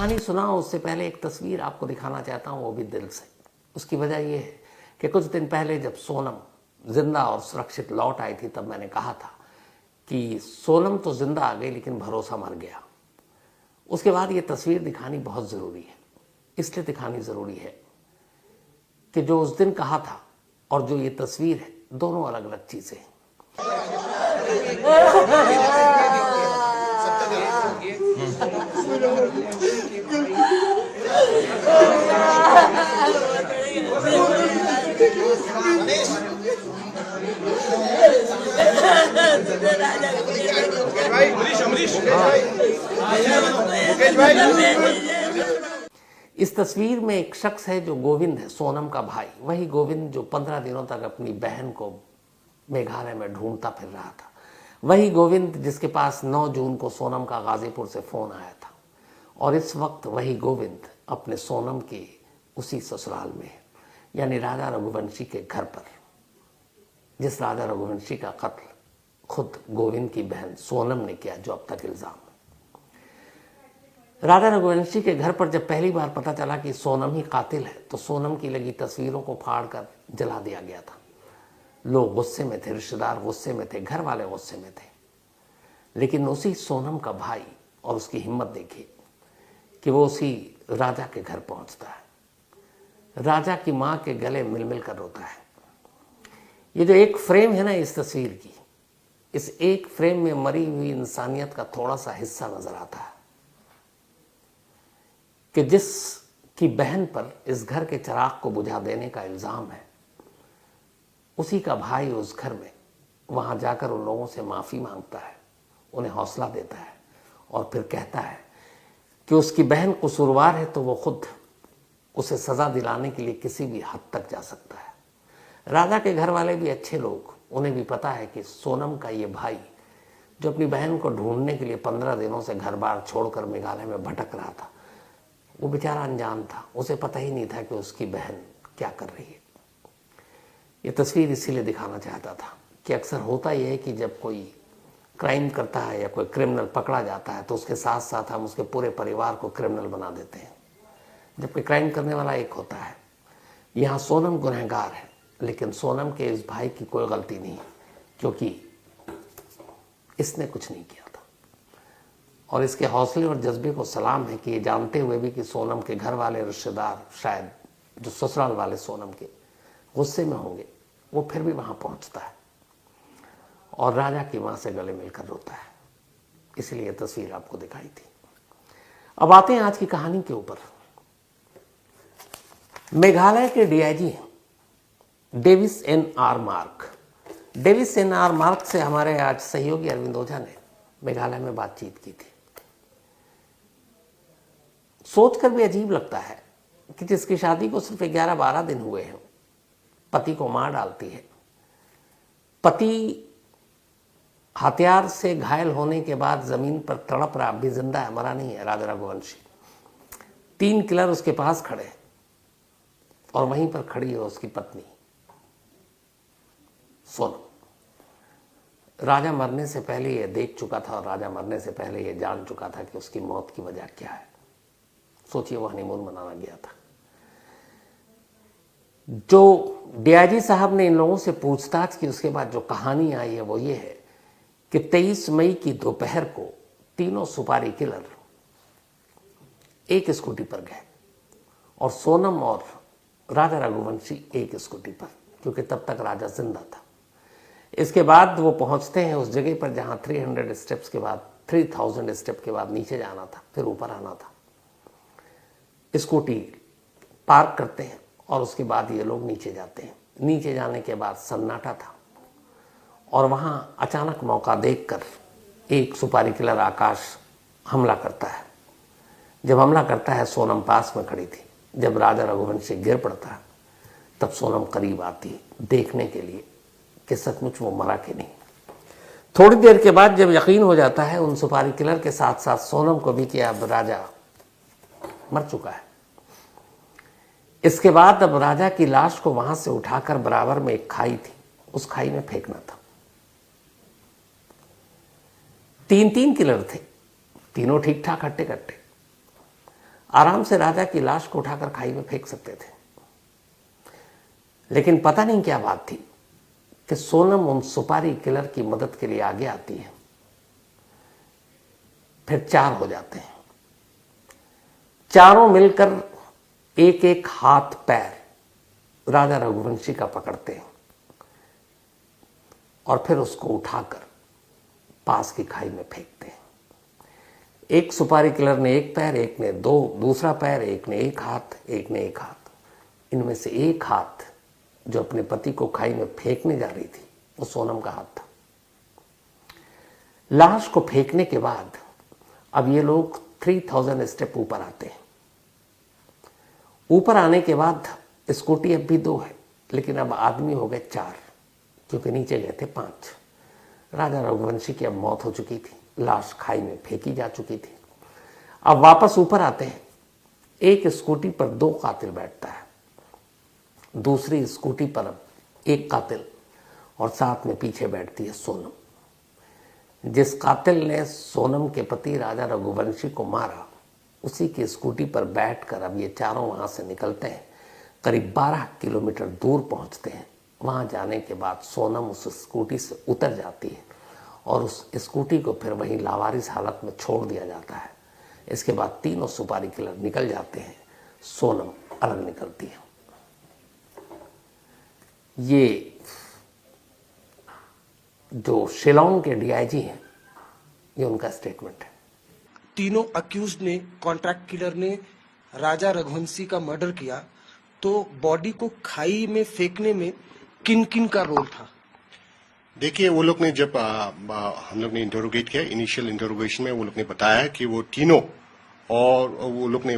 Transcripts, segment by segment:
कहानी सुनाऊं उससे पहले एक तस्वीर आपको दिखाना चाहता हूं, वो भी दिल से। उसकी वजह ये है कि कुछ दिन पहले जब सोनम जिंदा और सुरक्षित लौट आई थी, तब मैंने कहा था कि सोनम तो जिंदा आ गई लेकिन भरोसा मर गया। उसके बाद ये तस्वीर दिखानी बहुत ज़रूरी है। इसलिए दिखानी ज़रूरी है कि जो उस दिन कहा था और जो ये तस्वीर है, दोनों अलग अलग चीज़ें हैं। इस तस्वीर में एक शख्स है जो गोविंद है, सोनम का भाई। वही गोविंद जो 15 दिनों तक अपनी बहन को मेघालय में ढूंढता फिर रहा था। वही गोविंद जिसके पास 9 जून को सोनम का गाजीपुर से फोन आया था। और इस वक्त वही गोविंद अपने सोनम के उसी ससुराल में है, यानी राजा रघुवंशी के घर पर, जिस राजा रघुवंशी का कत्ल खुद गोविंद की बहन सोनम ने किया, जो अब तक इल्जाम है। राजा रघुवंशी के घर पर जब पहली बार पता चला कि सोनम ही कातिल है, तो सोनम की लगी तस्वीरों को फाड़कर जला दिया गया था। लोग गुस्से में थे, रिश्तेदार गुस्से में थे, घर वाले गुस्से में थे। लेकिन उसी सोनम का भाई और उसकी हिम्मत देखिए कि वो उसी राजा के घर पहुंचता है, राजा की मां के गले मिल मिल कर रोता है। ये जो एक फ्रेम है ना इस तस्वीर की, इस एक फ्रेम में मरी हुई इंसानियत का थोड़ा सा हिस्सा नजर आता है कि जिसकी बहन पर इस घर के चिराग को बुझा देने का इल्जाम है, उसी का भाई उस घर में वहां जाकर उन लोगों से माफी मांगता है, उन्हें हौसला देता है और फिर कहता है कि उसकी बहन कसूरवार है तो वो खुद उसे सजा दिलाने के लिए किसी भी हद तक जा सकता है। राजा के घर वाले भी अच्छे लोग, उन्हें भी पता है कि सोनम का ये भाई जो अपनी बहन को ढूंढने के लिए 15 दिनों से घर बार छोड़कर मेघालय में भटक रहा था, वो बेचारा अनजान था। उसे पता ही नहीं था कि उसकी बहन क्या कर रही है। ये तस्वीर इसीलिए दिखाना चाहता था कि अक्सर होता यह है कि जब कोई क्राइम करता है या कोई क्रिमिनल पकड़ा जाता है, तो उसके साथ साथ हम उसके पूरे परिवार को क्रिमिनल बना देते हैं, जबकि क्राइम करने वाला एक होता है। यहाँ सोनम गुनहगार है, लेकिन सोनम के इस भाई की कोई गलती नहीं, क्योंकि इसने कुछ नहीं किया था। और इसके हौसले और जज्बे को सलाम है कि ये जानते हुए भी कि सोनम के घर वाले, रिश्तेदार, शायद जो ससुराल वाले सोनम के गुस्से में होंगे, वो फिर भी वहां पहुंचता है और राजा की मां से गले मिलकर रोता है। इसलिए यह तस्वीर आपको दिखाई थी। अब आते हैं आज की कहानी के ऊपर। मेघालय के DIG Davis N R Marak. Davis N R Marak से हमारे आज सहयोगी अरविंद ओझा ने मेघालय में बातचीत की थी। सोचकर भी अजीब लगता है कि जिसकी शादी को सिर्फ 11-12 दिन हुए हैं, पति को मार डालती है। पति हथियार से घायल होने के बाद जमीन पर तड़प रहा, अभी जिंदा है, मरा नहीं है, राजा रघुवंशी। 3 किलर उसके पास खड़े और वहीं पर खड़ी है उसकी पत्नी सोनम। राजा मरने से पहले ये देख चुका था और राजा मरने से पहले ये जान चुका था कि उसकी मौत की वजह क्या है। सोचिए, वो हनीमून मनाना गया था। जो डीआईजी साहब ने इन लोगों से पूछताछ की, उसके बाद जो कहानी आई है वो ये है कि 23 मई की दोपहर को तीनों सुपारी किलर एक स्कूटी पर गए और सोनम और राजा रघुवंशी एक स्कूटी पर, क्योंकि तब तक राजा जिंदा था। इसके बाद वो पहुंचते हैं उस जगह पर जहां 300 स्टेप्स के बाद, 3000 स्टेप के बाद नीचे जाना था, फिर ऊपर आना था। स्कूटी पार्क करते हैं और उसके बाद ये लोग नीचे जाते हैं। नीचे जाने के बाद सन्नाटा था और वहां अचानक मौका देखकर एक सुपारी किलर आकाश हमला करता है। जब हमला करता है, सोनम पास में खड़ी थी। जब राजा रघुवंशी गिर पड़ता है, तब सोनम करीब आती देखने के लिए कि सचमुच वो मरा कि नहीं। थोड़ी देर के बाद जब यकीन हो जाता है उन सुपारी किलर के साथ साथ सोनम को भी कि अब राजा मर चुका है, इसके बाद अब राजा की लाश को वहां से उठाकर बराबर में एक खाई थी, उस खाई में फेंकना था। 3 किलर थे, तीनों ठीक ठाक हट्टे कट्टे। आराम से राजा की लाश को उठाकर खाई में फेंक सकते थे। लेकिन पता नहीं क्या बात थी कि सोनम उन सुपारी किलर की मदद के लिए आगे आती है। फिर 4 हो जाते हैं। चारों मिलकर एक एक हाथ पैर राजा रघुवंशी का पकड़ते हैं और फिर उसको उठाकर पास की खाई में फेंकते हैं। एक सुपारी किलर ने एक पैर, एक ने दूसरा पैर, एक ने एक हाथ, एक ने एक हाथ। इनमें से एक हाथ जो अपने पति को खाई में फेंकने जा रही थी वो सोनम का हाथ था। लाश को फेंकने के बाद अब ये लोग 3000 स्टेप ऊपर आते हैं। ऊपर आने के बाद स्कूटी अब भी 2 है, लेकिन अब आदमी हो गए 4, क्योंकि नीचे गए थे 5। राजा रघुवंशी की अब मौत हो चुकी थी, लाश खाई में फेंकी जा चुकी थी। अब वापस ऊपर आते हैं। एक स्कूटी पर 2 कातिल बैठता है, दूसरी स्कूटी पर अब एक कातिल और साथ में पीछे बैठती है सोनम। जिस कातिल ने सोनम के पति राजा रघुवंशी को मारा, उसी की स्कूटी पर बैठकर अब ये चारों वहां से निकलते हैं। करीब 12 किलोमीटर दूर पहुंचते हैं। वहां जाने के बाद सोनम उस स्कूटी से उतर जाती है और उस स्कूटी को फिर वहीं लावारिस हालत में छोड़ दिया जाता है। इसके बाद तीनों सुपारी किलर निकल जाते हैं, सोनम अलग निकलती है। ये जो शिलोंग के डीआईजी हैं, ये उनका स्टेटमेंट है। तीनों अक्यूज्ड ने, कॉन्ट्रैक्ट किलर ने राजा रघुवंशी का मर्डर किया, तो बॉडी को खाई में फेंकने में किन किन का रोल था? देखिए, वो लोग ने जब हम लोग ने इंटरोगेट किया, इनिशियल इंटरोगेशन में वो लोग ने बताया कि वो तीनों, और वो लोग ने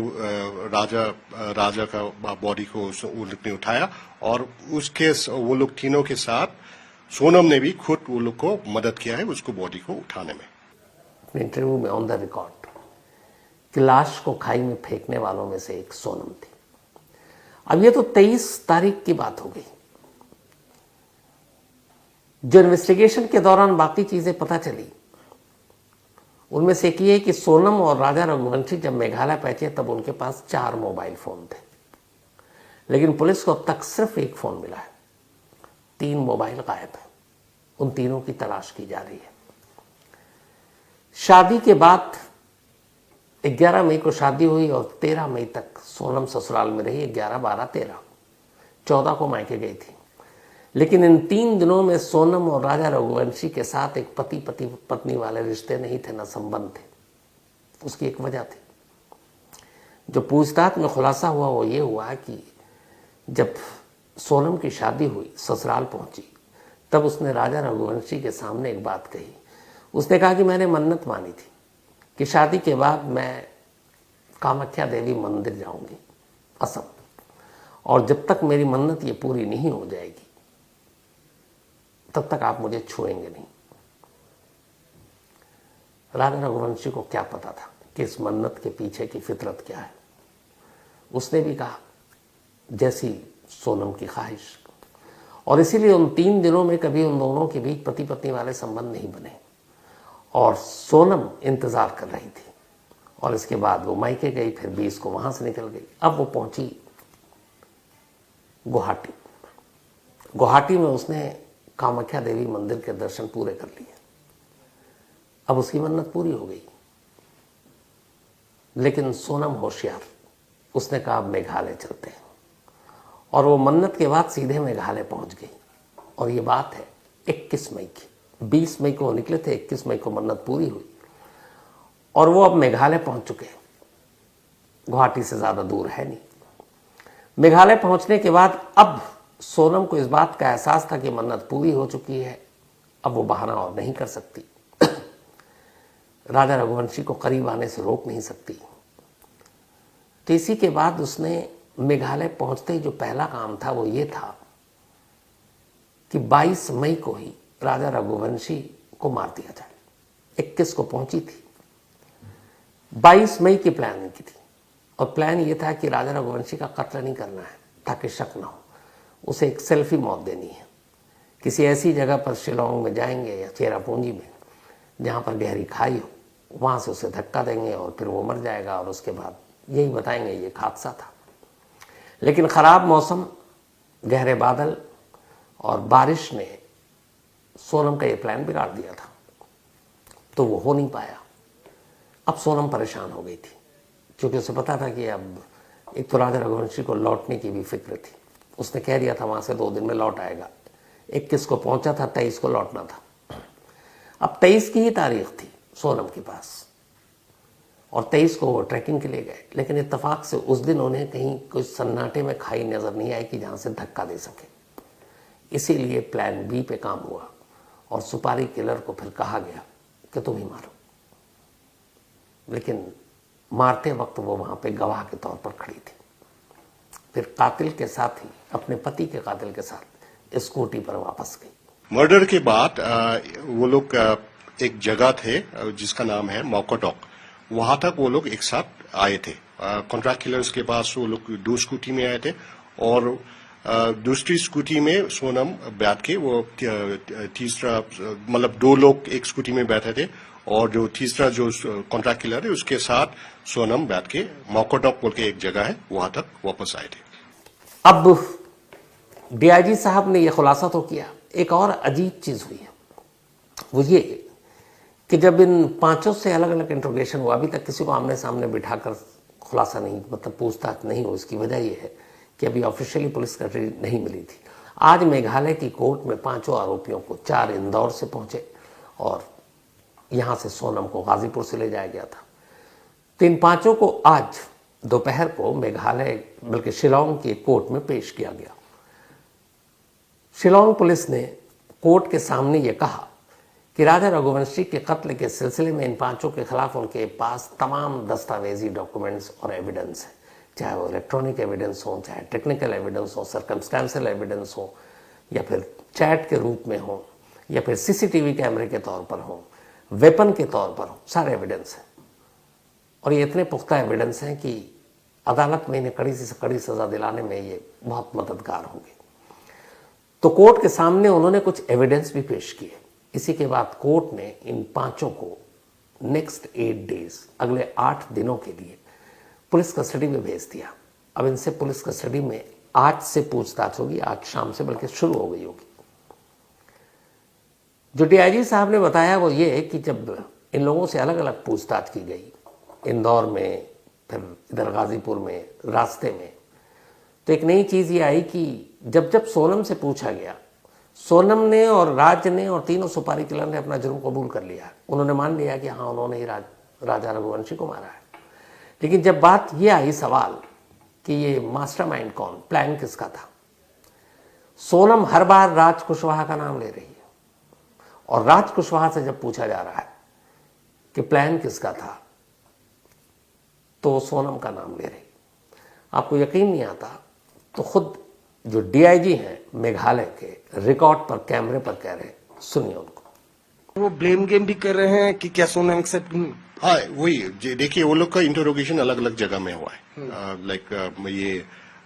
राजा का बॉडी को वो लोग ने उठाया और उसके वो लोग तीनों के साथ सोनम ने भी खुद वो लोग को मदद किया है उसको बॉडी को उठाने में। इंटरव्यू में ऑन द रिकॉर्ड कि लाश को खाई में फेंकने वालों में से एक सोनम थी। अब ये तो 23 तारीख की बात हो गई। जो इन्वेस्टिगेशन के दौरान बाकी चीजें पता चली, उनमें से एक ये कि सोनम और राजा रघुवंशी जब मेघालय पहुंचे तब उनके पास 4 मोबाइल फोन थे, लेकिन पुलिस को अब तक सिर्फ एक फोन मिला है। 3 मोबाइल गायब है। उन तीनों की तलाश की जा रही है। शादी के बाद 11 मई को शादी हुई और 13 मई तक सोनम ससुराल में रही। 11, 12, 13, 14 को मायके गई थी। लेकिन इन 3 दिनों में सोनम और राजा रघुवंशी के साथ एक पति पत्नी वाले रिश्ते नहीं थे, न संबंध थे। उसकी एक वजह थी। जो पूछताछ में खुलासा हुआ वो ये हुआ कि जब सोनम की शादी हुई, ससुराल पहुंची, तब उसने राजा रघुवंशी के सामने एक बात कही। उसने कहा कि मैंने मन्नत मानी थी कि शादी के बाद मैं कामाख्या देवी मंदिर जाऊंगी, असम, और जब तक मेरी मन्नत ये पूरी नहीं हो जाएगी तब तक आप मुझे छुएंगे नहीं। राजा रघुवंशी को क्या पता था कि इस मन्नत के पीछे की फितरत क्या है। उसने भी कहा जैसी सोनम की ख्वाहिश, और इसीलिए उन 3 दिनों में कभी उन दोनों के बीच पति पत्नी वाले संबंध नहीं बने और सोनम इंतजार कर रही थी। और इसके बाद वो मायके गई, फिर 20 को वहां से निकल गई। अब वो पहुंची गुवाहाटी। गुवाहाटी में उसने कामाख्या देवी मंदिर के दर्शन पूरे कर लिए। अब उसकी मन्नत पूरी हो गई। लेकिन सोनम होशियार, उसने कहा अब मेघालय चलते हैं, और वो मन्नत के बाद सीधे मेघालय पहुंच गई। और ये बात है 21 मई की। 20 मई को निकले थे, 21 मई को मन्नत पूरी हुई और वो अब मेघालय पहुंच चुके हैं। गुवाहाटी से ज्यादा दूर है नहीं। मेघालय पहुंचने के बाद अब सोनम को इस बात का एहसास था कि मन्नत पूरी हो चुकी है, अब वो बहाना और नहीं कर सकती। राजा रघुवंशी को करीब आने से रोक नहीं सकती। तो इसी के बाद उसने मेघालय पहुंचते ही जो पहला काम था वो ये था कि 22 मई को ही राजा रघुवंशी को मार दिया जाए। 21 को पहुंची थी, 22 मई की प्लानिंग की थी। और प्लान ये था कि राजा रघुवंशी का कत्ल नहीं करना है ताकि शक ना हो। उसे एक सेल्फी मौत देनी है। किसी ऐसी जगह पर शिलोंग में जाएंगे या चेरापूंजी में जहां पर गहरी खाई हो, वहां से उसे धक्का देंगे और फिर वो मर जाएगा और उसके बाद यही बताएंगे ये एक हादसा था। लेकिन खराब मौसम, गहरे बादल और बारिश ने सोनम का ये प्लान बिगाड़ दिया था, तो वो हो नहीं पाया। अब सोनम परेशान हो गई थी, क्योंकि उसे पता था कि अब एक तो राजा रघुवंशी को लौटने की भी फिक्र थी। उसने कह दिया था वहां से 2 दिन में लौट आएगा। 21 को पहुंचा था, 23 को लौटना था। अब 23 की ही तारीख थी सोनम के पास, और 23 को वो ट्रैकिंग के लिए गए। लेकिन इत्तेफाक से उस दिन उन्हें कहीं कुछ सन्नाटे में खाई नजर नहीं आई कि जहां से धक्का दे सके। इसीलिए प्लान बी पे काम हुआ और सुपारी किलर को फिर कहा गया कि तुम ही मारो। लेकिन मारते वक्त वो वहां पे गवाह के तौर पर खड़ी थी। फिर कातिल के साथ ही, अपने पति के कातिल के साथ स्कूटी पर वापस गई। मर्डर के बाद वो लोग एक जगह थे जिसका नाम है मौकोटॉक, वहां तक वो लोग एक साथ आए थे। कॉन्ट्रैक्ट किलर्स के पास वो लोग 2 स्कूटी में आए थे, और दूसरी स्कूटी में सोनम बैठ के, वो तीसरा मतलब 2 लोग एक स्कूटी में बैठे थे, और जो तीसरा जो कॉन्ट्रैक्ट किलर है उसके साथ सोनम बैठ के मौकोटॉक बोल के एक जगह है वहां तक वापस आए थे। अब डीआईजी साहब ने यह खुलासा तो किया, एक और अजीब चीज हुई है। वो ये कि जब इन 5 से अलग अलग इंट्रोगेशन हुआ, अभी तक किसी को आमने सामने बिठाकर खुलासा नहीं, मतलब पूछताछ नहीं हो। इसकी वजह यह है कि अभी ऑफिशियली पुलिस कस्टडी नहीं मिली थी। आज मेघालय की कोर्ट में 5 आरोपियों को, 4 इंदौर से पहुंचे और यहां से सोनम को गाजीपुर से ले जाया गया था। तो इन 5 को आज दोपहर को मेघालय, बल्कि शिलोंग की कोर्ट में पेश किया गया। शिलोंग पुलिस ने कोर्ट के सामने यह कहा कि राजा रघुवंशी के कत्ल के सिलसिले में इन 5 के खिलाफ उनके पास तमाम दस्तावेजी डॉक्यूमेंट्स और एविडेंस है, चाहे वो इलेक्ट्रॉनिक एविडेंस हो, चाहे टेक्निकल एविडेंस हो, सर्कमस्टेंशियल एविडेंस हो, या फिर चैट के रूप में हो, या फिर सीसीटीवी कैमरे के तौर पर हो, वेपन के तौर पर हो, सारे एविडेंस हैं। और ये इतने पुख्ता एविडेंस हैं कि अदालत में इन्हें कड़ी से कड़ी सजा दिलाने में ये बहुत मददगार होंगे। तो कोर्ट के सामने उन्होंने कुछ एविडेंस भी पेश किए। इसी के बाद कोर्ट ने इन 5 को नेक्स्ट 8 डेज, अगले 8 दिनों के लिए पुलिस कस्टडी में भेज दिया। अब इनसे पुलिस कस्टडी में आज से पूछताछ होगी, आज शाम से बल्कि शुरू हो गई होगी। जो डीआईजी साहब ने बताया वो ये कि जब इन लोगों से अलग अलग पूछताछ की गई, इंदौर में, फिर इधर गाजीपुर में, रास्ते में, तो एक नई चीज ये आई कि जब जब सोनम से पूछा गया, सोनम ने और राज ने और तीनों सुपारी किलर ने अपना जुर्म कबूल कर लिया। उन्होंने मान लिया कि हाँ, उन्होंने ही राजा रघुवंशी को मारा है। लेकिन जब बात ये आई सवाल कि ये मास्टरमाइंड कौन, प्लान किसका था, सोनम हर बार राज कुशवाहा का नाम ले रही है। और राज कुशवाहा से जब पूछा जा रहा है कि प्लान किसका था, तो सोनम का नाम ले रही। आपको यकीन नहीं आता तो खुद जो डीआईजी हैं मेघालय के, रिकॉर्ड पर, कैमरे पर कह रहे हैं, सुनिए उनको। वो ब्लेम गेम भी कर रहे हैं कि क्या सोनम एक्सेप्ट। हाँ, वही देखिए, वो लोग का इंटरोगेशन अलग अलग जगह में हुआ है। लाइक ये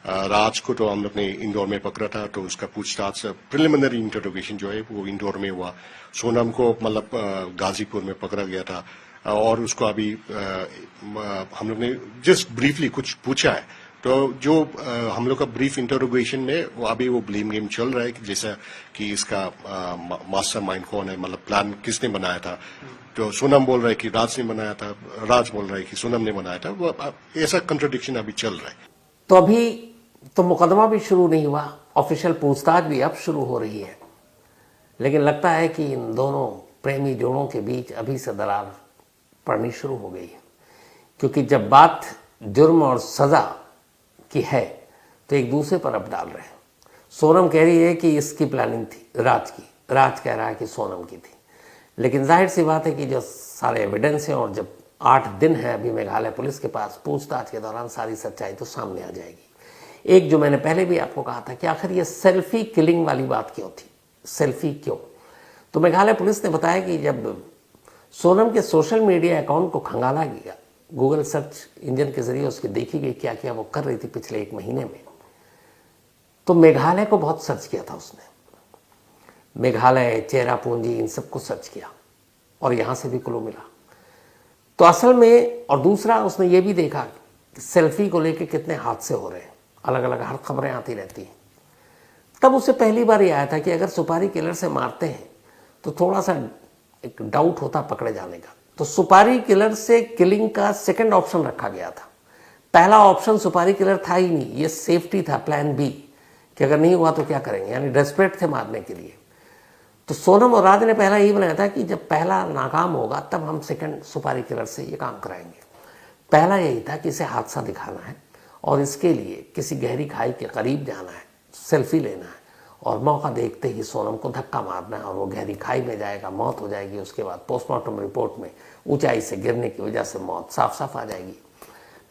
राज को तो हम लोग ने इंदौर में पकड़ा था, तो उसका पूछताछ प्रिलिमिनरी इंटरोगेशन जो है वो इंदौर में हुआ। सोनम को मतलब गाजीपुर में पकड़ा गया था, और उसको अभी हम लोग ने जस्ट ब्रीफली कुछ पूछा है। तो जो हम लोग का ब्रीफ इंटरोगेशन में वो अभी वो ब्लेम गेम चल रहा है कि जैसा कि इसका मास्टरमाइंड कौन है, मतलब प्लान किसने बनाया था। तो सोनम बोल रहा है कि राज ने बनाया था, राज बोल रहा है कि सोनम ने बनाया था। वो ऐसा कंट्राडिक्शन अभी चल रहा है। तो अभी तो मुकदमा भी शुरू नहीं हुआ, ऑफिशियल पूछताछ भी अब शुरू हो रही है। लेकिन लगता है कि इन दोनों प्रेमी जोड़ों के बीच अभी से दरार पड़नी शुरू हो गई है, क्योंकि जब बात जुर्म और सजा की है तो एक दूसरे पर अब डाल रहे हैं। सोनम कह रही है कि इसकी प्लानिंग थी राज की, राज कह रहा है कि सोनम की थी। लेकिन जाहिर सी बात है कि जो सारे एविडेंस हैं, और जब 8 दिन है अभी मेघालय पुलिस के पास, पूछताछ के दौरान सारी सच्चाई तो सामने आ जाएगी। एक जो मैंने पहले भी आपको कहा था कि आखिर ये सेल्फी किलिंग वाली बात क्यों थी, सेल्फी क्यों, तो मेघालय पुलिस ने बताया कि जब सोनम के सोशल मीडिया अकाउंट को खंगाला गया, गूगल सर्च इंजन के जरिए उसकी देखी गई क्या क्या वो कर रही थी पिछले 1 महीने में, तो मेघालय को बहुत सर्च किया था उसने। मेघालय, चेरापूंजी, इन सबको सर्च किया और यहां से भी क्लू मिला। तो असल में, और दूसरा उसने ये भी देखा कि सेल्फी को लेके कितने हादसे हो रहे हैं, अलग अलग हर खबरें आती रहती हैं। तब उसे पहली बार ये आया था कि अगर सुपारी किलर से मारते हैं तो थोड़ा सा एक डाउट होता पकड़े जाने का। तो सुपारी किलर से किलिंग का सेकंड ऑप्शन रखा गया था। पहला ऑप्शन सुपारी किलर था ही नहीं, ये सेफ्टी था, प्लान बी, कि अगर नहीं हुआ तो क्या करेंगे, यानी डेस्परेट थे मारने के लिए। तो सोनम और राज ने पहला यही बनाया था कि जब पहला नाकाम होगा तब हम सेकंड सुपारी किलर से ये काम कराएंगे। पहला यही था कि इसे हादसा दिखाना है और इसके लिए किसी गहरी खाई के करीब जाना है, सेल्फी लेना है और मौका देखते ही सोनम को धक्का मारना है और वो गहरी खाई में जाएगा, मौत हो जाएगी। उसके बाद पोस्टमार्टम रिपोर्ट में ऊंचाई से गिरने की वजह से मौत साफ साफ आ जाएगी।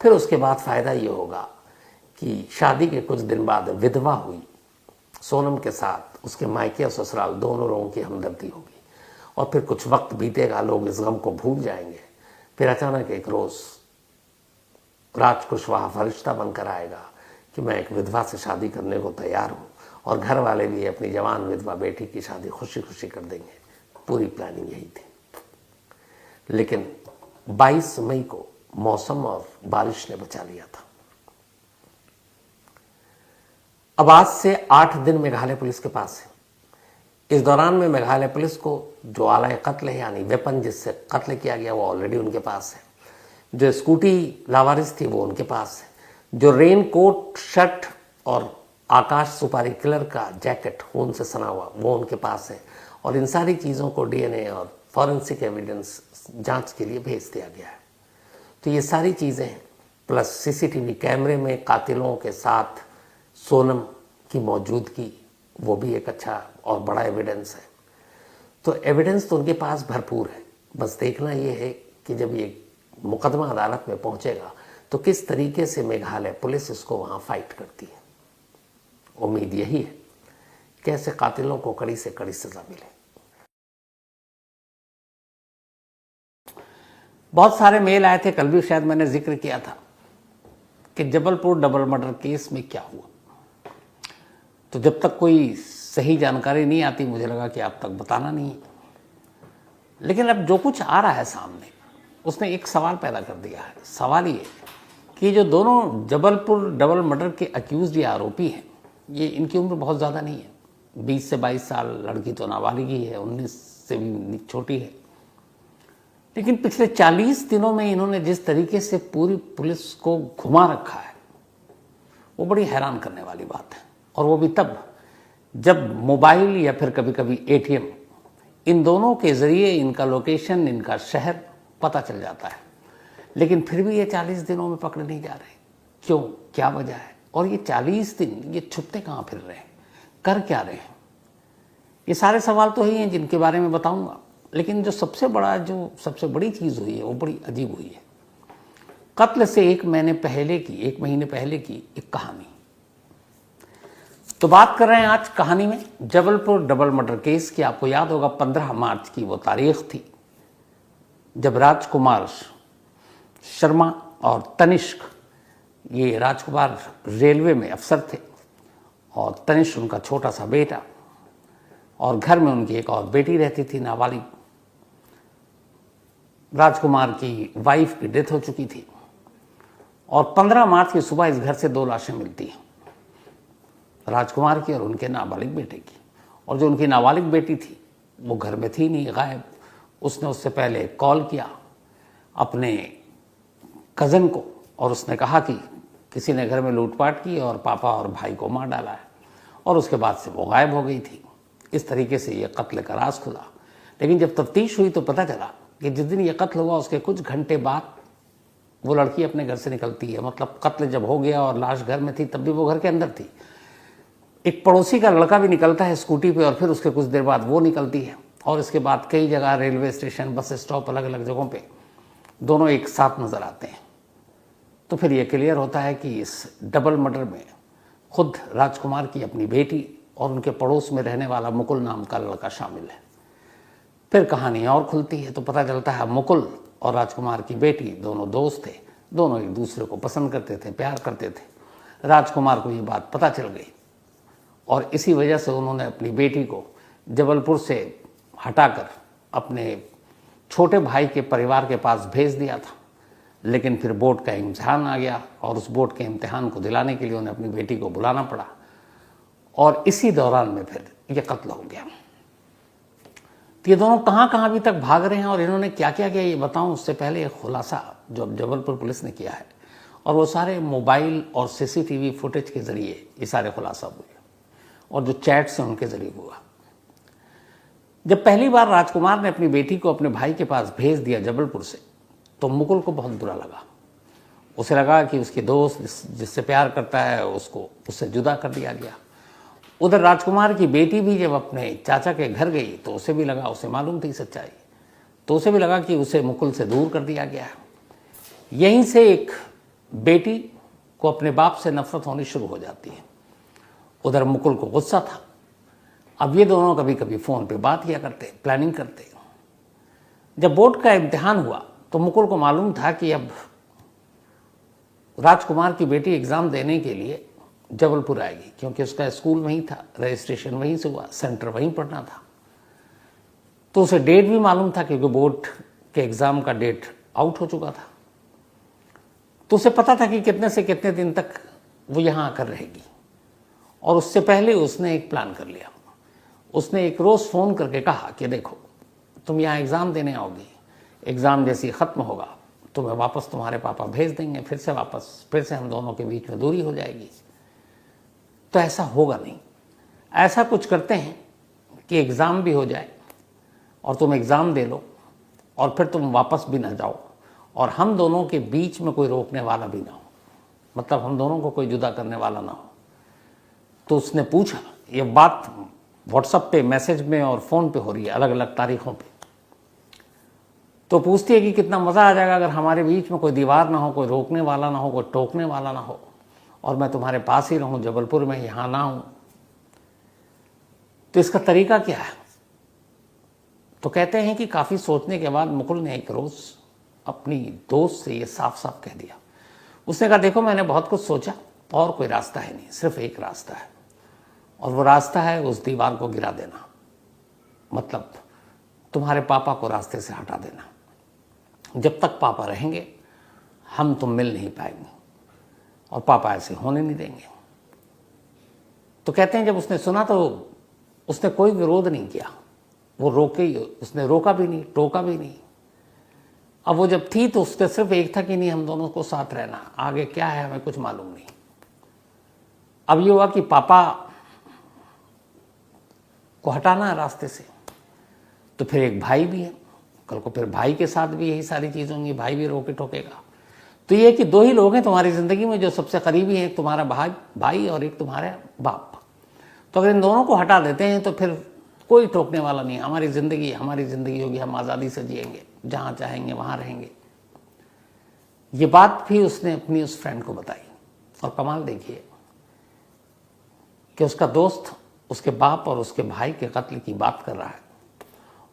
फिर उसके बाद फायदा ये होगा कि शादी के कुछ दिन बाद विधवा हुई सोनम के साथ उसके मायके और ससुराल दोनों लोगों की हमदर्दी होगी और फिर कुछ वक्त बीतेगा, लोग इस गम को भूल जाएंगे। फिर अचानक एक रोज राज कुशवाहा फरिश्ता बनकर आएगा कि मैं एक विधवा से शादी करने को तैयार हूं और घर वाले भी अपनी जवान विधवा बेटी की शादी खुशी खुशी कर देंगे। पूरी प्लानिंग यही थी। लेकिन 22 मई को मौसम और बारिश ने बचा लिया था। अब आज से 8 दिन मेघालय पुलिस के पास है। इस दौरान में मेघालय पुलिस को जो आला कत्ल है यानी वेपन जिससे कत्ल किया गया वो ऑलरेडी उनके पास है, जो स्कूटी लावारिस थी वो उनके पास है, जो रेन कोट, शर्ट और आकाश सुपारी किलर का जैकेट खून से सना हुआ वो उनके पास है और इन सारी चीज़ों को डीएनए और फॉरेंसिक एविडेंस जांच के लिए भेज दिया गया है। तो ये सारी चीज़ें प्लस सीसीटीवी कैमरे में कातिलों के साथ सोनम की मौजूदगी वो भी एक अच्छा और बड़ा एविडेंस है। तो एविडेंस तो उनके पास भरपूर है, बस देखना ये है कि जब ये मुकदमा अदालत में पहुंचेगा तो किस तरीके से मेघालय पुलिस इसको वहां फाइट करती है। उम्मीद यही है कि ऐसे कातिलों को कड़ी से कड़ी सजा मिले। बहुत सारे मेल आए थे, कल भी शायद मैंने जिक्र किया था कि जबलपुर डबल मर्डर केस में क्या हुआ। तो जब तक कोई सही जानकारी नहीं आती मुझे लगा कि आप तक बताना नहीं है, लेकिन अब जो कुछ आ रहा है सामने उसने एक सवाल पैदा कर दिया है। सवाल ये कि जो दोनों जबलपुर डबल मर्डर के अक्यूज या आरोपी हैं, ये इनकी उम्र बहुत ज़्यादा नहीं है, 20 से 22 साल, लड़की तो नाबालिग ही है, 19 से भी छोटी है। लेकिन पिछले 40 दिनों में इन्होंने जिस तरीके से पूरी पुलिस को घुमा रखा है वो बड़ी हैरान करने वाली बात है। और वो भी तब जब मोबाइल या फिर कभी कभी एटीएम, इन दोनों के जरिए इनका लोकेशन, इनका शहर पता चल जाता है। लेकिन फिर भी ये 40 दिनों में पकड़े नहीं जा रहे। क्यों, क्या वजह है? और ये 40 दिन ये छुपते कहाँ फिर रहे हैं, कर क्या रहे हैं? ये सारे सवाल तो ही हैं जिनके बारे में बताऊंगा। लेकिन जो सबसे बड़ी चीज़ हुई है वो बड़ी अजीब हुई है। कत्ल से एक महीने पहले की एक कहानी। तो बात कर रहे हैं आज कहानी में जबलपुर डबल मर्डर केस की। आपको याद होगा 15 मार्च की वो तारीख थी जब राजकुमार शर्मा और तनिष्क, ये राजकुमार रेलवे में अफसर थे और तनिष्क उनका छोटा सा बेटा, और घर में उनकी एक और बेटी रहती थी नाबालिग। राजकुमार की वाइफ की डेथ हो चुकी थी और 15 मार्च की सुबह इस घर से 2 लाशें मिलती हैं, राजकुमार की और उनके नाबालिग बेटे की। और जो उनकी नाबालिग बेटी थी वो घर में थी नहीं, गायब। उसने उससे पहले कॉल किया अपने कज़न को और उसने कहा कि किसी ने घर में लूटपाट की और पापा और भाई को मार डाला है, और उसके बाद से वो गायब हो गई थी। इस तरीके से ये कत्ल का राज खुला। लेकिन जब तफ्तीश हुई तो पता चला कि जिस दिन ये कत्ल हुआ उसके कुछ घंटे बाद वो लड़की अपने घर से निकलती है। मतलब कत्ल जब हो गया और लाश घर में थी तब भी वो घर के अंदर थी। एक पड़ोसी का लड़का भी निकलता है स्कूटी पे और फिर उसके कुछ देर बाद वो निकलती है। और इसके बाद कई जगह, रेलवे स्टेशन, बस स्टॉप, अलग अलग जगहों पे दोनों एक साथ नजर आते हैं। तो फिर ये क्लियर होता है कि इस डबल मर्डर में खुद राजकुमार की अपनी बेटी और उनके पड़ोस में रहने वाला मुकुल नाम का लड़का शामिल है। फिर कहानी और खुलती है तो पता चलता है मुकुल और राजकुमार की बेटी दोनों दोस्त थे, दोनों एक दूसरे को पसंद करते थे, प्यार करते थे। राजकुमार को ये बात पता चल गई और इसी वजह से उन्होंने अपनी बेटी को जबलपुर से हटाकर अपने छोटे भाई के परिवार के पास भेज दिया था। लेकिन फिर बोर्ड का इम्तिहान आ गया और उस बोर्ड के इम्तिहान को दिलाने के लिए उन्हें अपनी बेटी को बुलाना पड़ा और इसी दौरान में फिर ये कत्ल हो गया। तो ये दोनों कहाँ कहाँ अभी तक भाग रहे हैं और इन्होंने क्या क्या किया ये बताऊं उससे पहले एक खुलासा जो अब जबलपुर पुलिस ने किया है, और वो सारे मोबाइल और सीसीटीवी फुटेज के जरिए ये सारे खुलासा हुए और जो चैट से उनके जरिए हुआ। जब पहली बार राजकुमार ने अपनी बेटी को अपने भाई के पास भेज दिया जबलपुर से, तो मुकुल को बहुत बुरा लगा। उसे लगा कि उसके दोस्त जिससे प्यार करता है उसको उससे जुदा कर दिया गया। उधर राजकुमार की बेटी भी जब अपने चाचा के घर गई तो उसे भी लगा, उसे मालूम थी सच्चाई, तो उसे भी लगा कि उसे मुकुल से दूर कर दिया गया है। यहीं से एक बेटी को अपने बाप से नफरत होनी शुरू हो जाती है। उधर मुकुल को गुस्सा था। अब ये दोनों कभी कभी फ़ोन पे बात किया करते, प्लानिंग करते। जब बोर्ड का इम्तिहान हुआ तो मुकुल को मालूम था कि अब राजकुमार की बेटी एग्ज़ाम देने के लिए जबलपुर आएगी, क्योंकि उसका स्कूल वहीं था, रजिस्ट्रेशन वहीं से हुआ, सेंटर वहीं पढ़ना था। तो उसे डेट भी मालूम था क्योंकि बोर्ड के एग्ज़ाम का डेट आउट हो चुका था। तो उसे पता था कि कितने से कितने दिन तक वो यहाँ आकर रहेगी, और उससे पहले उसने एक प्लान कर लिया। उसने एक रोज़ फ़ोन करके कहा कि देखो तुम यहाँ एग्ज़ाम देने आओगी, एग्ज़ाम जैसे ही ख़त्म होगा तुम्हें वापस तुम्हारे पापा भेज देंगे, फिर से हम दोनों के बीच में दूरी हो जाएगी। तो ऐसा होगा नहीं, ऐसा कुछ करते हैं कि एग्ज़ाम भी हो जाए और तुम एग्ज़ाम दे लो और फिर तुम वापस भी ना जाओ और हम दोनों के बीच में कोई रोकने वाला भी ना हो, मतलब हम दोनों को कोई जुदा करने वाला ना हो। तो उसने पूछा, ये बात व्हाट्सएप पे, मैसेज में और फ़ोन पे हो रही है अलग अलग तारीखों पे। तो पूछती है कि कितना मज़ा आ जाएगा अगर हमारे बीच में कोई दीवार ना हो, कोई रोकने वाला ना हो, कोई टोकने वाला ना हो, और मैं तुम्हारे पास ही रहूं जबलपुर में, यहाँ ना हूं। तो इसका तरीका क्या है? तो कहते हैं कि काफ़ी सोचने के बाद मुकुल ने एक रोज़ अपनी दोस्त से ये साफ साफ कह दिया। उसने कहा देखो मैंने बहुत कुछ सोचा और कोई रास्ता है नहीं, सिर्फ एक रास्ता है, और वो रास्ता है उस दीवार को गिरा देना, मतलब तुम्हारे पापा को रास्ते से हटा देना। जब तक पापा रहेंगे हम तुम मिल नहीं पाएंगे और पापा ऐसे होने नहीं देंगे। तो कहते हैं जब उसने सुना तो उसने कोई विरोध नहीं किया, वो उसने रोका भी नहीं, टोका भी नहीं। अब वो जब थी तो उसका सिर्फ एक था कि नहीं हम दोनों को साथ रहना, आगे क्या है हमें कुछ मालूम नहीं। अब ये हुआ कि पापा को हटाना है रास्ते से, तो फिर एक भाई भी है, कल को फिर भाई के साथ भी यही सारी चीज़ होंगी, भाई भी रोके टोकेगा। तो ये कि दो ही लोग हैं तुम्हारी ज़िंदगी में जो सबसे करीबी हैं, एक तुम्हारा भाई और एक तुम्हारा बाप। तो अगर इन दोनों को हटा देते हैं तो फिर कोई टोकने वाला नहीं, हमारी ज़िंदगी होगी, हम आज़ादी से जिएंगे, जहाँ चाहेंगे वहाँ रहेंगे। ये बात भी उसने अपनी उस फ्रेंड को बताई, और कमाल देखिए कि उसका दोस्त उसके बाप और उसके भाई के कत्ल की बात कर रहा है,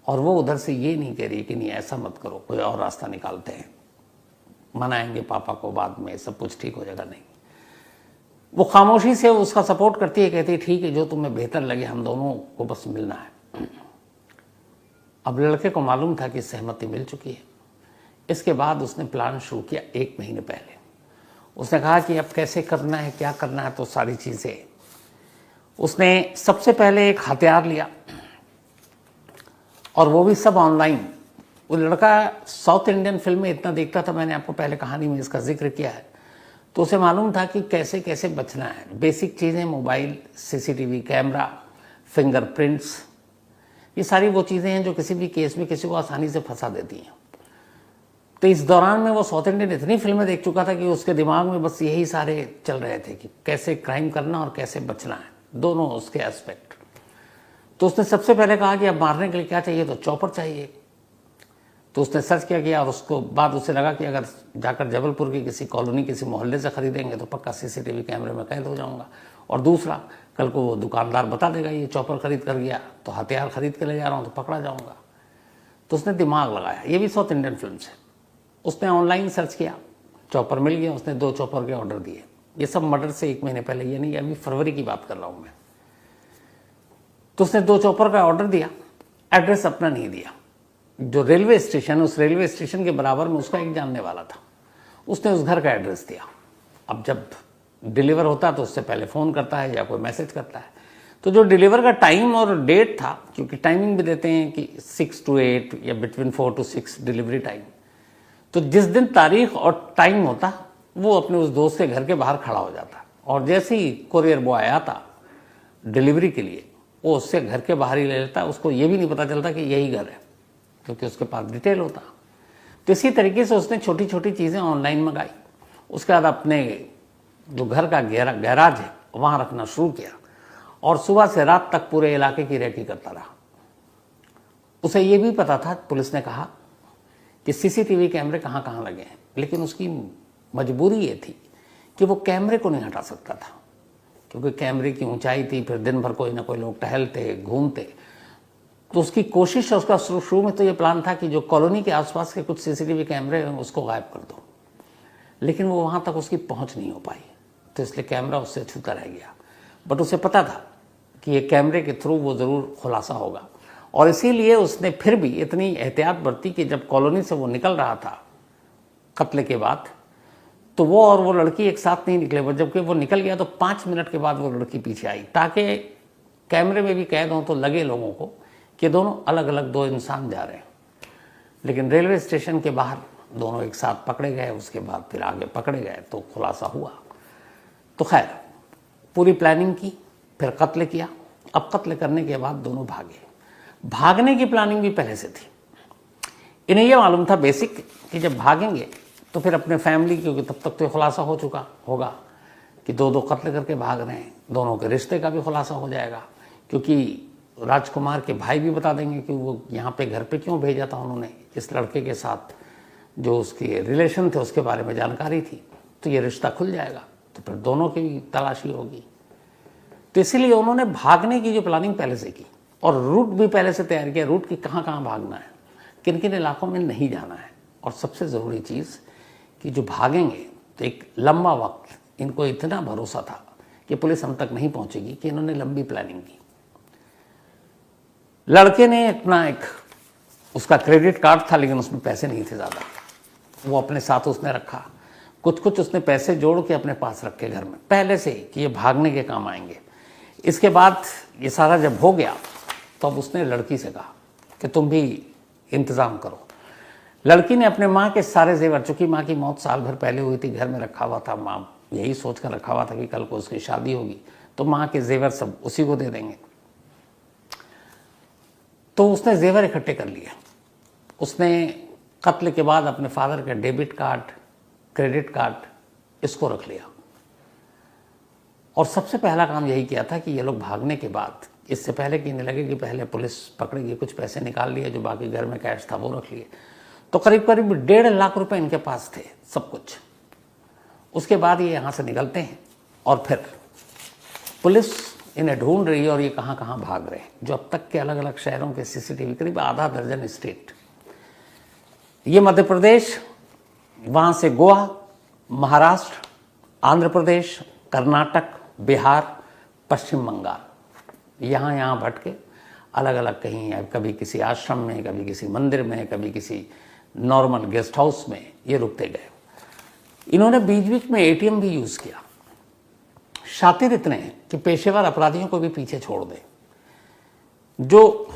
और वो उधर से ये नहीं कह रही कि नहीं ऐसा मत करो, कोई और रास्ता निकालते हैं, मनाएंगे पापा को, बाद में सब कुछ ठीक हो जाएगा। नहीं, वो खामोशी से उसका सपोर्ट करती है, कहती है ठीक है जो तुम्हें बेहतर लगे, हम दोनों को बस मिलना है। अब लड़के को मालूम था कि सहमति मिल चुकी है। इसके बाद उसने प्लान शुरू किया 1 महीने पहले। उसने कहा कि अब कैसे करना है, क्या करना है, तो सारी चीज़ें उसने सबसे पहले एक हथियार लिया, और वो भी सब ऑनलाइन। वो लड़का साउथ इंडियन फिल्में इतना देखता था, मैंने आपको पहले कहानी में इसका जिक्र किया है, तो उसे मालूम था कि कैसे कैसे बचना है। बेसिक चीज़ें, मोबाइल, सीसीटीवी कैमरा, फिंगरप्रिंट्स, ये सारी वो चीज़ें हैं जो किसी भी केस में किसी को आसानी से फंसा देती हैं। तो इस दौरान में वो साउथ इंडियन इतनी फिल्में देख चुका था कि उसके दिमाग में बस यही सारे चल रहे थे कि कैसे क्राइम करना और कैसे बचना है, दोनों उसके एस्पेक्ट। तो उसने सबसे पहले कहा कि अब मारने के लिए क्या चाहिए, तो चॉपर चाहिए। तो उसने सर्च किया और उसको बाद उसे लगा कि अगर जाकर जबलपुर की किसी कॉलोनी, किसी मोहल्ले से खरीदेंगे तो पक्का सीसीटीवी कैमरे में कैद हो जाऊंगा, और दूसरा कल को वो दुकानदार बता देगा ये चॉपर खरीद कर गया, तो हथियार खरीद के ले जा रहा हूँ तो पकड़ा जाऊँगा। तो उसने दिमाग लगाया, ये भी साउथ इंडियन फिल्म से। उसने ऑनलाइन सर्च किया, चॉपर मिल गया, उसने 2 चॉपर के ऑर्डर दिए। ये सब मर्डर से 1 महीने पहले, ये नहीं, अभी फरवरी की बात कर रहा हूँ मैं। तो उसने 2 चॉपर का ऑर्डर दिया, एड्रेस अपना नहीं दिया। जो रेलवे स्टेशन, उस रेलवे स्टेशन के बराबर में उसका एक जानने वाला था, उसने उस घर का एड्रेस दिया। अब जब डिलीवर होता है तो उससे पहले फ़ोन करता है या कोई मैसेज करता है, तो जो डिलीवर का टाइम और डेट था, क्योंकि टाइमिंग भी देते हैं कि 6 to 8 या बिटवीन 4 to 6 डिलीवरी टाइम, तो जिस दिन तारीख और टाइम होता वो अपने उस दोस्त के घर के बाहर खड़ा हो जाता, और जैसे ही कुरियर बॉय आता डिलीवरी के लिए वो उससे घर के बाहर ही ले लेता। उसको ये भी नहीं पता चलता कि यही घर है, क्योंकि उसके पास डिटेल होता। तो इसी तरीके से उसने छोटी छोटी चीज़ें ऑनलाइन मंगाई। उसके बाद अपने जो घर का गैराज है वहाँ रखना शुरू किया, और सुबह से रात तक पूरे इलाके की रेकी करता रहा। उसे ये भी पता था, पुलिस ने कहा, कि सीसीटीवी कैमरे कहाँ कहाँ लगे हैं, लेकिन उसकी मजबूरी ये थी कि वो कैमरे को नहीं हटा सकता था, क्योंकि कैमरे की ऊंचाई थी, फिर दिन भर कोई ना कोई लोग टहलते घूमते। तो उसकी कोशिश है, उसका शुरू में तो ये प्लान था कि जो कॉलोनी के आसपास के कुछ सीसीटीवी कैमरे हैं उसको गायब कर दो, लेकिन वो वहाँ तक उसकी पहुँच नहीं हो पाई, तो इसलिए कैमरा उससे छूता रह गया। बट उसे पता था कि ये कैमरे के थ्रू वो ज़रूर खुलासा होगा, और इसीलिए उसने फिर भी इतनी एहतियात बरती कि जब कॉलोनी से वो निकल रहा था कत्ल के बाद, तो वो और वो लड़की एक साथ नहीं निकले। जबकि वो निकल गया तो 5 मिनट के बाद वो लड़की पीछे आई, ताकि कैमरे में भी कैद हों तो लगे लोगों को कि दोनों अलग अलग 2 इंसान जा रहे हैं। लेकिन रेलवे स्टेशन के बाहर दोनों एक साथ पकड़े गए, उसके बाद फिर आगे पकड़े गए तो खुलासा हुआ। तो खैर, पूरी प्लानिंग की, फिर कत्ल किया। अब कत्ल करने के बाद दोनों भागे। भागने की प्लानिंग भी पहले से थी। इन्हें यह मालूम था बेसिक कि जब भागेंगे तो फिर अपने फैमिली, क्योंकि तब तक तो खुलासा हो चुका होगा कि 2 कत्ल करके भाग रहे हैं, दोनों के रिश्ते का भी खुलासा हो जाएगा, क्योंकि राजकुमार के भाई भी बता देंगे कि वो यहाँ पे घर पे क्यों भेजा था उन्होंने, इस लड़के के साथ जो उसके रिलेशन थे उसके बारे में जानकारी थी, तो ये रिश्ता खुल जाएगा, तो फिर दोनों की भी तलाशी होगी। तो इसीलिए उन्होंने भागने की जो प्लानिंग पहले से की, और रूट भी पहले से तैयार किया, रूट की कहाँ कहाँ भागना है, किन किन इलाकों में नहीं जाना है, और सबसे ज़रूरी चीज़ कि जो भागेंगे तो एक लंबा वक्त, इनको इतना भरोसा था कि पुलिस हम तक नहीं पहुंचेगी, कि इन्होंने लंबी प्लानिंग की। लड़के ने अपना एक उसका क्रेडिट कार्ड था, लेकिन उसमें पैसे नहीं थे ज़्यादा, वो अपने साथ उसने रखा। कुछ उसने पैसे जोड़ के अपने पास रखे घर में पहले से, कि ये भागने के काम आएंगे। इसके बाद ये सारा जब हो गया तो अब उसने लड़की से कहा कि तुम भी इंतज़ाम करो। लड़की ने अपने माँ के सारे जेवर, चूँकि माँ की मौत साल भर पहले हुई थी, घर में रखा हुआ था, माँ यही सोच कर रखा हुआ था कि कल को उसकी शादी होगी तो माँ के जेवर सब उसी को दे देंगे। तो उसने जेवर इकट्ठे कर लिए। उसने कत्ल के बाद अपने फादर का डेबिट कार्ड, क्रेडिट कार्ड, इसको रख लिया, और सबसे पहला काम यही किया था कि ये लोग भागने के बाद, इससे पहले कि इन्हें लगे कि पहले पुलिस पकड़ेगी, कुछ पैसे निकाल लिए, जो बाकी घर में कैश था वो रख लिए। तो करीब करीब 1.5 लाख रुपए इनके पास थे, सब कुछ। उसके बाद ये यहाँ से निकलते हैं, और फिर पुलिस इन्हें ढूंढ रही है, और ये कहाँ कहाँ भाग रहे हैं, जो अब तक के अलग अलग शहरों के सीसीटीवी, करीब आधा दर्जन स्टेट, ये मध्य प्रदेश, वहाँ से गोवा, महाराष्ट्र, आंध्र प्रदेश, कर्नाटक, बिहार, पश्चिम बंगाल, यहाँ भटके अलग अलग, कहीं कभी किसी आश्रम में, कभी किसी मंदिर में, कभी किसी नॉर्मल गेस्ट हाउस में ये रुकते गए। इन्होंने बीच बीच में एटीएम भी यूज़ किया। शातिर इतने हैं कि पेशेवर अपराधियों को भी पीछे छोड़ दें, जो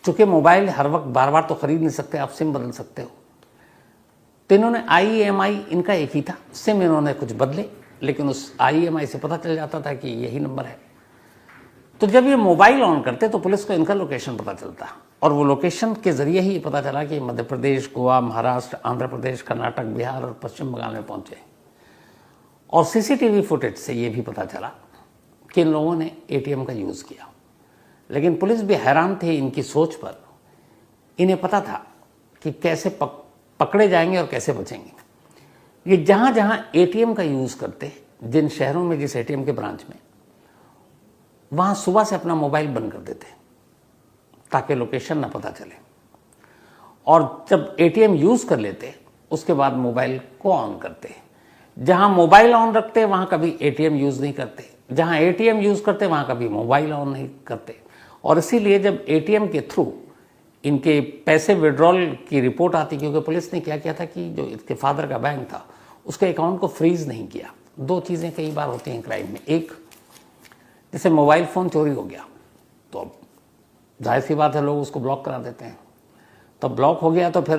चूंकि मोबाइल हर वक्त बार बार तो खरीद नहीं सकते, आप सिम बदल सकते हो, तो इन्होंने IMEI इनका एक ही था, सिम इन्होंने कुछ बदले, लेकिन उस IMEI से पता चल जाता था कि यही नंबर है। तो जब ये मोबाइल ऑन करते तो पुलिस को इनका लोकेशन पता चलता, और वो लोकेशन के जरिए ही पता चला कि मध्य प्रदेश, गोवा, महाराष्ट्र, आंध्र प्रदेश, कर्नाटक, बिहार और पश्चिम बंगाल में पहुंचे। और सीसीटीवी फुटेज से ये भी पता चला कि इन लोगों ने ATM का यूज़ किया। लेकिन पुलिस भी हैरान थे इनकी सोच पर। इन्हें पता था कि कैसे पकड़े जाएंगे और कैसे बचेंगे। ये जहाँ जहाँ ATM का यूज़ करते, जिन शहरों में जिस ATM के ब्रांच में, वहाँ सुबह से अपना मोबाइल बंद कर देते ताकि लोकेशन ना पता चले, और जब ATM यूज़ कर लेते उसके बाद मोबाइल को ऑन करते। जहाँ मोबाइल ऑन रखते वहाँ कभी ATM यूज़ नहीं करते, जहाँ ATM यूज़ करते वहाँ कभी मोबाइल ऑन नहीं करते। और इसीलिए जब ATM के थ्रू इनके पैसे विड्रॉल की रिपोर्ट आती, क्योंकि पुलिस ने क्या किया था कि जो इसके फादर का बैंक था उसके अकाउंट को फ्रीज नहीं किया। दो चीज़ें कई बार होती हैं क्राइम में, एक जैसे मोबाइल फ़ोन चोरी हो गया तो अब जाहिर सी बात है लोग उसको ब्लॉक करा देते हैं, तो ब्लॉक हो गया तो फिर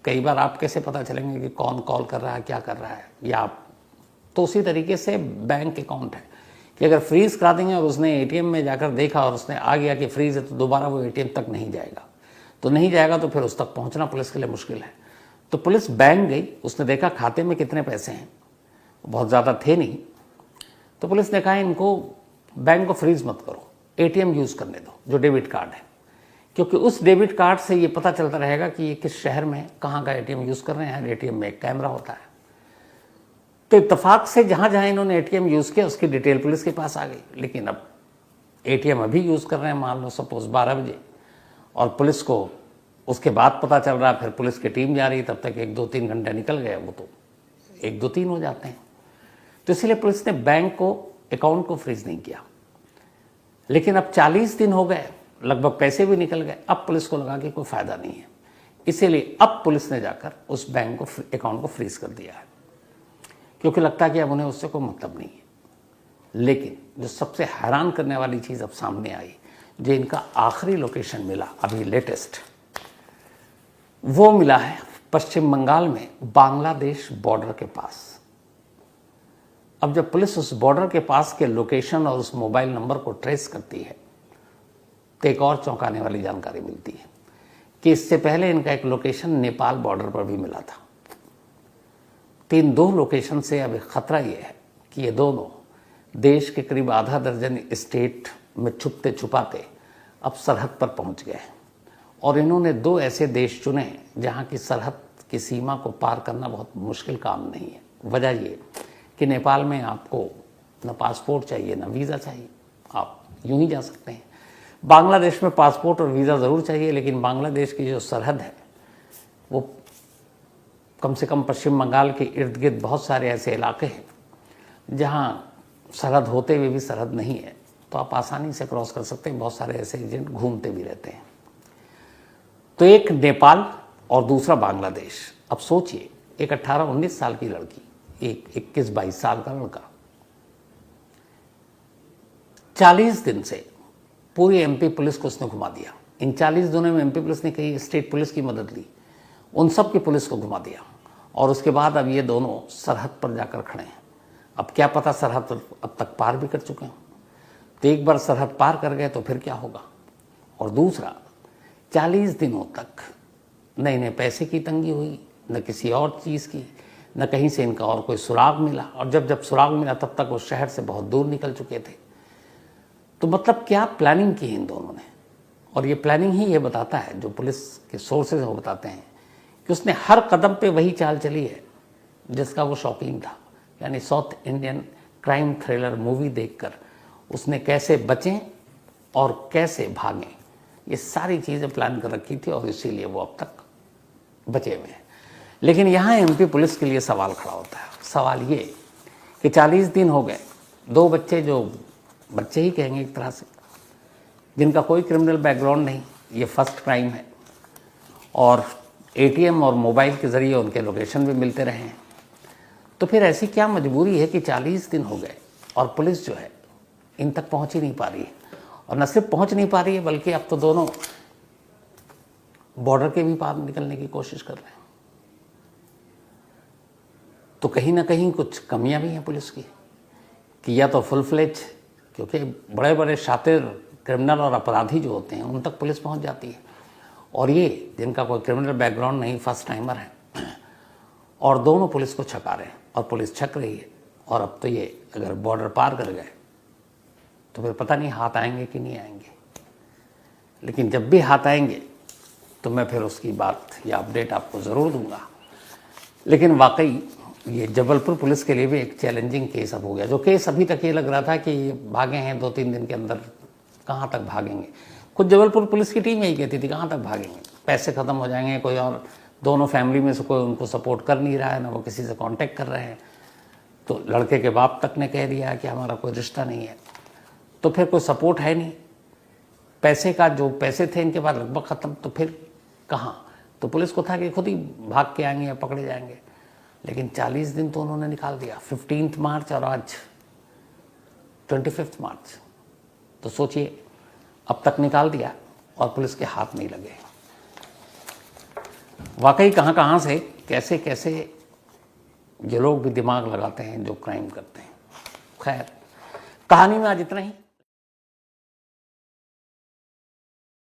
कई बार आप कैसे पता चलेंगे कि कौन कॉल कर रहा है, क्या कर रहा है, या आप तो उसी तरीके से बैंक अकाउंट है कि अगर फ्रीज करा देंगे और उसने एटीएम में जाकर देखा और उसने आ गया कि फ्रीज है तो दोबारा वो एटीएम तक नहीं जाएगा, तो नहीं जाएगा तो फिर उस तक पहुंचना पुलिस के लिए मुश्किल है। तो पुलिस बैंक गई, उसने देखा खाते में कितने पैसे हैं, बहुत ज़्यादा थे नहीं, तो पुलिस ने कहा इनको बैंक को फ्रीज मत करो, एटीएम यूज़ करने दो जो डेबिट कार्ड है, क्योंकि उस डेबिट कार्ड से ये पता चलता रहेगा कि ये किस शहर में कहाँ का एटीएम यूज़ कर रहे हैं। एटीएम में एक कैमरा होता है। तो इत्तेफाक से जहाँ जहाँ इन्होंने एटीएम यूज़ किया उसकी डिटेल पुलिस के पास आ गई। लेकिन अब एटीएम अभी यूज़ कर रहे हैं, मान लो सपोज 12 बजे, और पुलिस को उसके बाद पता चल रहा है, फिर पुलिस की टीम जा रही, तब तक 1-2-3 घंटे निकल गए, वो तो 1-2-3 हो जाते हैं। तो इसलिए पुलिस ने बैंक को अकाउंट को फ्रीज नहीं किया। लेकिन अब 40 दिन हो गए, लगभग पैसे भी निकल गए, अब पुलिस को लगा कि कोई फायदा नहीं है, इसीलिए अब पुलिस ने जाकर उस बैंक को अकाउंट को फ्रीज कर दिया है, क्योंकि लगता है कि अब उन्हें उससे कोई मतलब नहीं है। लेकिन जो सबसे हैरान करने वाली चीज़ अब सामने आई, जो इनका आखिरी लोकेशन मिला अभी लेटेस्ट, वो मिला है पश्चिम बंगाल में बांग्लादेश बॉर्डर के पास। अब जब पुलिस उस बॉर्डर के पास के लोकेशन और उस मोबाइल नंबर को ट्रेस करती है तो एक और चौंकाने वाली जानकारी मिलती है कि इससे पहले इनका एक लोकेशन नेपाल बॉर्डर पर भी मिला था। इन दो लोकेशन से अब खतरा ये है कि ये दोनों देश के करीब आधा दर्जन स्टेट में छुपते छुपाते अब सरहद पर पहुंच गए हैं, और इन्होंने दो ऐसे देश चुने जहां की सरहद की सीमा को पार करना बहुत मुश्किल काम नहीं है। वजह ये कि नेपाल में आपको न पासपोर्ट चाहिए न वीज़ा चाहिए, आप यूं ही जा सकते हैं। बांग्लादेश में पासपोर्ट और वीज़ा ज़रूर चाहिए, लेकिन बांग्लादेश की जो सरहद है वो कम से कम पश्चिम बंगाल के इर्द गिर्द बहुत सारे ऐसे इलाके हैं जहां सरहद होते हुए भी सरहद नहीं है, तो आप आसानी से क्रॉस कर सकते हैं। बहुत सारे ऐसे एजेंट घूमते भी रहते हैं। तो एक नेपाल और दूसरा बांग्लादेश। अब सोचिए, एक 18-19 साल की लड़की, एक 21-22 साल का लड़का, 40 दिन से पूरी एमपी पुलिस को उसने घुमा दिया। इन 40 दिनों में एमपी पुलिस ने कई स्टेट पुलिस की मदद ली, उन सब की पुलिस को घुमा दिया, और उसके बाद अब ये दोनों सरहद पर जाकर खड़े हैं। अब क्या पता सरहद अब तक पार भी कर चुके हैं। तो एक बार सरहद पार कर गए तो फिर क्या होगा। और दूसरा, 40 दिनों तक न इन्हें पैसे की तंगी हुई, न किसी और चीज़ की, न कहीं से इनका और कोई सुराग मिला, और जब सुराग मिला तब तक वो शहर से बहुत दूर निकल चुके थे। तो मतलब क्या प्लानिंग की इन दोनों ने। और ये प्लानिंग ही ये बताता है, जो पुलिस के सोर्सेज वो बताते हैं, कि उसने हर कदम पे वही चाल चली है जिसका वो शौकीन था। यानी south Indian crime thriller movie देखकर उसने कैसे बचें और कैसे भागें, ये सारी चीज़ें प्लान कर रखी थी, और इसीलिए वो अब तक बचे हुए हैं। लेकिन यहाँ एमपी पुलिस के लिए सवाल खड़ा होता है। सवाल ये कि 40 दिन हो गए, दो बच्चे, जो बच्चे ही कहेंगे एक तरह से, जिनका कोई क्रिमिनल बैकग्राउंड नहीं, ये फर्स्ट क्राइम है, और एटीएम और मोबाइल के ज़रिए उनके लोकेशन भी मिलते रहे हैं। तो फिर ऐसी क्या मजबूरी है कि 40 दिन हो गए और पुलिस जो है इन तक पहुंच ही नहीं पा रही है। और न सिर्फ पहुंच नहीं पा रही है, बल्कि अब तो दोनों बॉर्डर के भी पार निकलने की कोशिश कर रहे हैं। तो कहीं ना कहीं कुछ कमियां भी हैं पुलिस की, कि या तो फुल फ्लेज, क्योंकि बड़े बड़े शातिर क्रिमिनल और अपराधी जो होते हैं उन तक पुलिस पहुंच जाती है, और ये जिनका कोई क्रिमिनल बैकग्राउंड नहीं, फर्स्ट टाइमर है, और दोनों पुलिस को छका रहे हैं, और पुलिस छक रही है। और अब तो ये अगर बॉर्डर पार कर गए तो फिर पता नहीं हाथ आएंगे कि नहीं आएंगे। लेकिन जब भी हाथ आएंगे तो मैं फिर उसकी बात या अपडेट आपको ज़रूर दूंगा। लेकिन वाकई ये जबलपुर पुलिस के लिए भी एक चैलेंजिंग केस अब हो गया। जो केस अभी तक ये लग रहा था कि ये भागे हैं 2-3 दिन के अंदर, कहाँ तक भागेंगे। खुद जबलपुर पुलिस की टीम यही कहती थी, कहाँ तक भागेंगे, पैसे ख़त्म हो जाएंगे, कोई और दोनों फैमिली में से कोई उनको सपोर्ट कर नहीं रहा है, ना वो किसी से कांटेक्ट कर रहे हैं। तो लड़के के बाप तक ने कह दिया कि हमारा कोई रिश्ता नहीं है, तो फिर कोई सपोर्ट है नहीं, पैसे का जो पैसे थे इनके पास लगभग खत्म, तो फिर कहाँ? तो पुलिस को था कि खुद ही भाग के आएंगे या पकड़े जाएंगे, लेकिन 40 दिन तो उन्होंने निकाल दिया। 15 मार्च और आज 25 मार्च, तो सोचिए अब तक निकाल दिया और पुलिस के हाथ नहीं लगे। वाकई कहाँ कहाँ से कैसे कैसे ये लोग भी दिमाग लगाते हैं जो क्राइम करते हैं। खैर, कहानी में आज इतना ही।